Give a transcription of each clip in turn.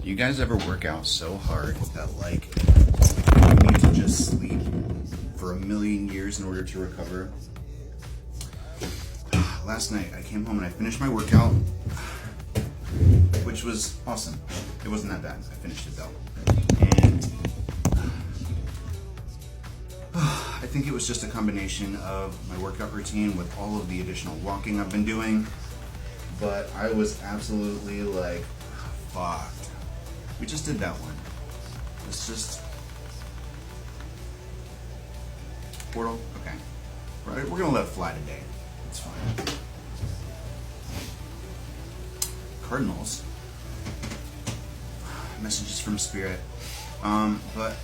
You guys ever work out so hard that like you need to just sleep for a million years in order to recover? Last night I came home and I finished my workout, which was awesome. It wasn't that bad. I finished it though. And I think it was just a combination of my workout routine with all of the additional walking I've been doing. But I was absolutely like, fucked. We just did that one. It's just portal. Okay, right. We're gonna let it fly today. It's fine. Cardinals. Messages from Spirit. But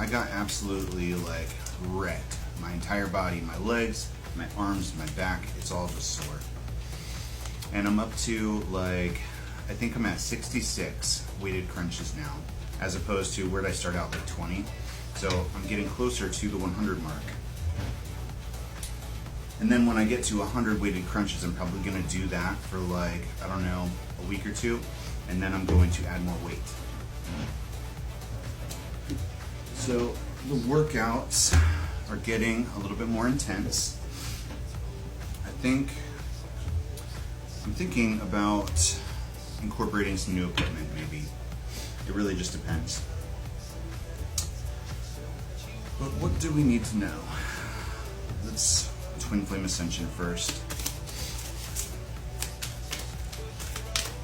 I got absolutely like wrecked. My entire body, my legs, my arms, my back. It's all just sore. And I'm up to like, I think I'm at 66 weighted crunches now, as opposed to where did I start out, like 20. So I'm getting closer to the 100 mark. And then when I get to 100 weighted crunches, I'm probably gonna do that for like, I don't know, a week or two, and then I'm going to add more weight. So the workouts are getting a little bit more intense. I'm thinking about incorporating some new equipment, maybe. It really just depends. But what do we need to know? Let's Twin Flame Ascension first.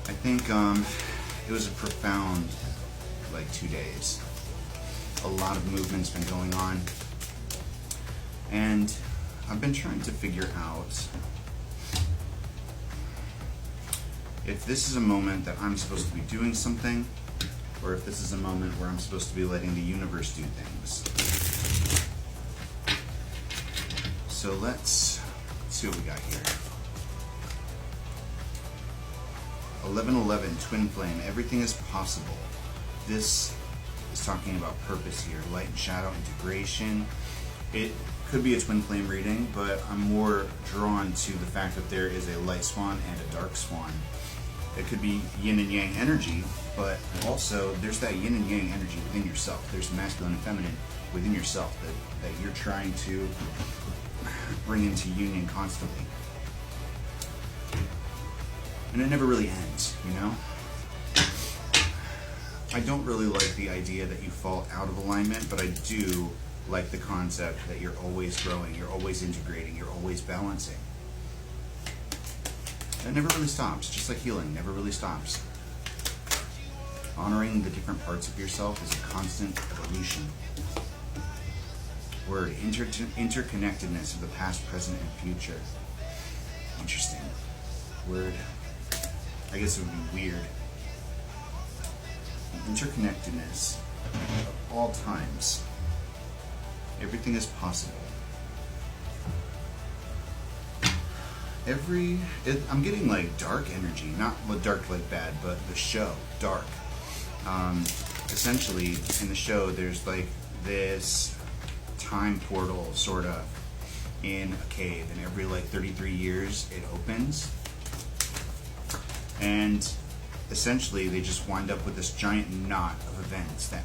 I think it was a profound, like 2 days. A lot of movement's been going on. And I've been trying to figure out if this is a moment that I'm supposed to be doing something, or if this is a moment where I'm supposed to be letting the universe do things. So let's see what we got here. 1111, Twin Flame, everything is possible. This is talking about purpose here, light and shadow integration. It could be a Twin Flame reading, but I'm more drawn to the fact that there is a light swan and a dark swan. It could be yin and yang energy, but also there's that yin and yang energy within yourself. There's masculine and feminine within yourself that you're trying to bring into union constantly. And it never really ends, you know? I don't really like the idea that you fall out of alignment, but I do like the concept that you're always growing, you're always integrating, you're always balancing. That never really stops, just like healing never really stops. Honoring the different parts of yourself is a constant evolution. Word, interconnectedness of the past, present, and future. Interesting. Word, I guess it would be weird. Interconnectedness of all times. Everything is possible. I'm getting like dark energy, not dark like bad, but the show, dark. Essentially, in the show, there's like this time portal, sort of, in a cave, and every like 33 years it opens. And essentially, they just wind up with this giant knot of events that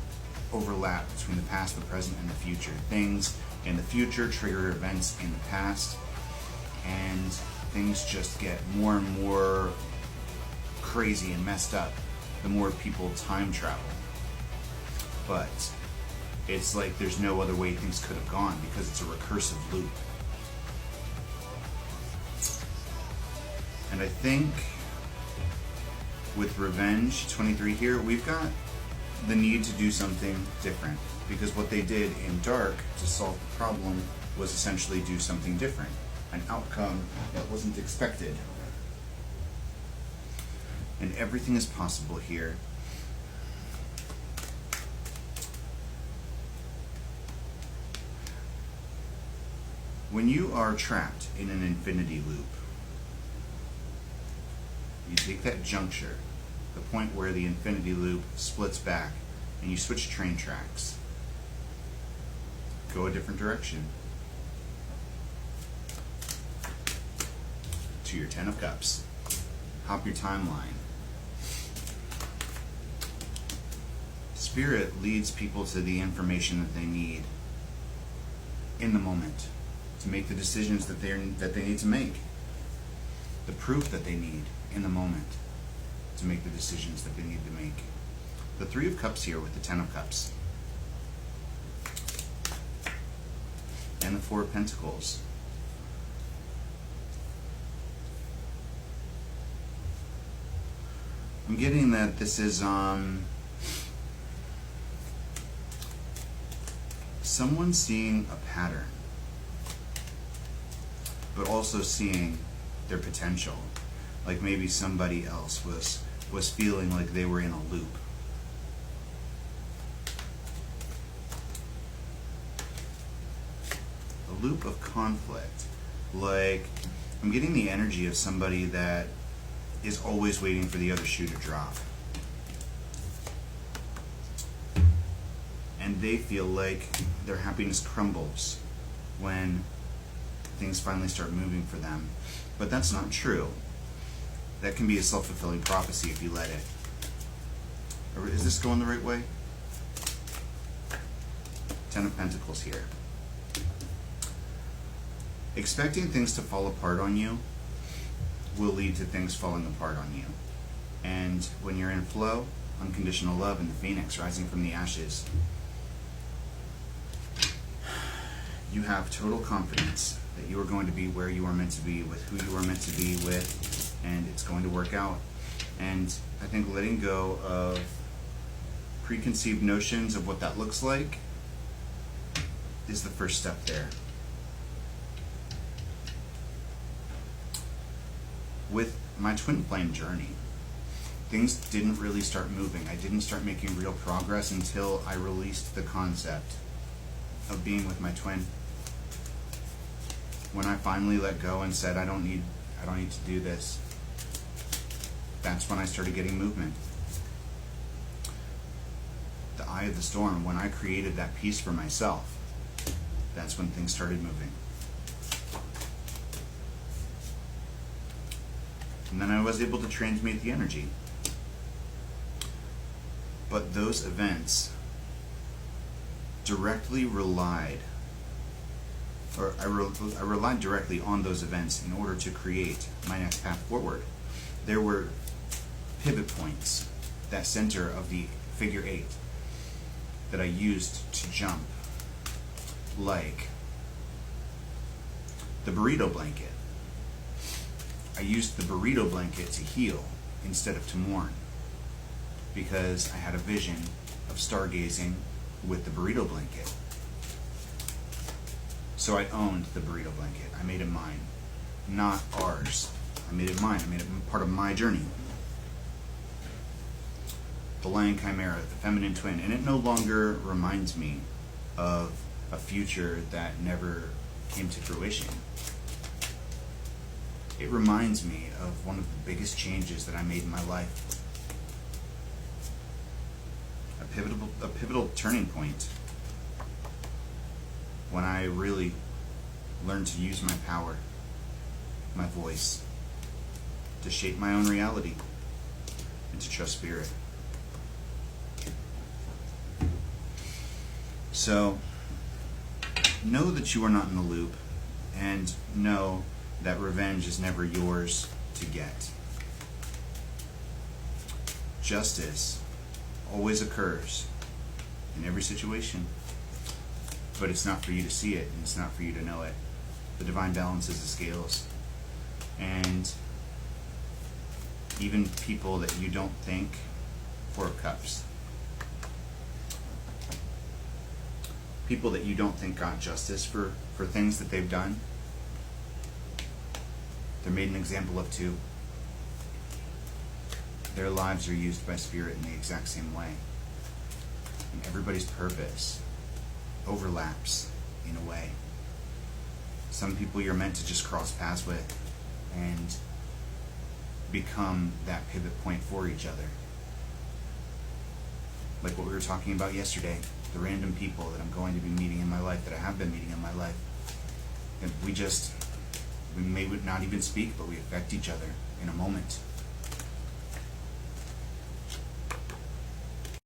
overlap between the past, the present, and the future. Things in the future trigger events in the past, and things just get more and more crazy and messed up the more people time travel. But it's like there's no other way things could have gone because it's a recursive loop. And I think with Revenge 23 here, we've got the need to do something different, because what they did in Dark to solve the problem was essentially do something different, an outcome that wasn't expected. And everything is possible here. When you are trapped in an infinity loop, you take that juncture, the point where the infinity loop splits back, and you switch train tracks. Go a different direction. To your 10 of Cups. Hop your timeline. Spirit leads people to the information that they need in the moment to make the decisions that they need to make. The proof that they need in the moment to make the decisions that they need to make. The Three of Cups here with the Ten of Cups. And the Four of Pentacles. I'm getting that this is someone seeing a pattern, but also seeing their potential. Like maybe somebody else was feeling like they were in a loop. A loop of conflict. Like, I'm getting the energy of somebody that is always waiting for the other shoe to drop. And they feel like their happiness crumbles when things finally start moving for them. But that's not true. That can be a self-fulfilling prophecy if you let it. Or is this going the right way? Ten of Pentacles here. Expecting things to fall apart on you will lead to things falling apart on you. And when you're in flow, unconditional love, and the phoenix rising from the ashes, you have total confidence that you are going to be where you are meant to be, with who you are meant to be with, and it's going to work out. And I think letting go of preconceived notions of what that looks like is the first step there. With my twin flame journey, things didn't really start moving. I didn't start making real progress until I released the concept of being with my twin. When I finally let go and said, I don't need to do this, that's when I started getting movement. The eye of the storm, when I created that peace for myself, that's when things started moving. And then I was able to transmute the energy. But those events directly relied, or I relied directly on those events in order to create my next path forward. There were pivot points, that center of the figure 8, that I used to jump, like the burrito blanket. I used the burrito blanket to heal instead of to mourn, because I had a vision of stargazing with the burrito blanket. So I owned the burrito blanket. I made it mine, not ours. I made it mine. I made it part of my journey. The Lion Chimera, the feminine twin, and it no longer reminds me of a future that never came to fruition. It reminds me of one of the biggest changes that I made in my life. A pivotal turning point when I really learned to use my power, my voice, to shape my own reality and to trust Spirit. So, know that you are not in the loop, and know that revenge is never yours to get. Justice always occurs in every situation, but it's not for you to see it, and it's not for you to know it. The divine balances the scales, and even people that you don't think, Four of Cups, people that you don't think got justice for things that they've done, they're made an example of too. Their lives are used by Spirit in the exact same way. And everybody's purpose overlaps in a way. Some people you're meant to just cross paths with and become that pivot point for each other. Like what we were talking about yesterday, the random people that I'm going to be meeting in my life, that I have been meeting in my life. And we may not even speak, but we affect each other in a moment.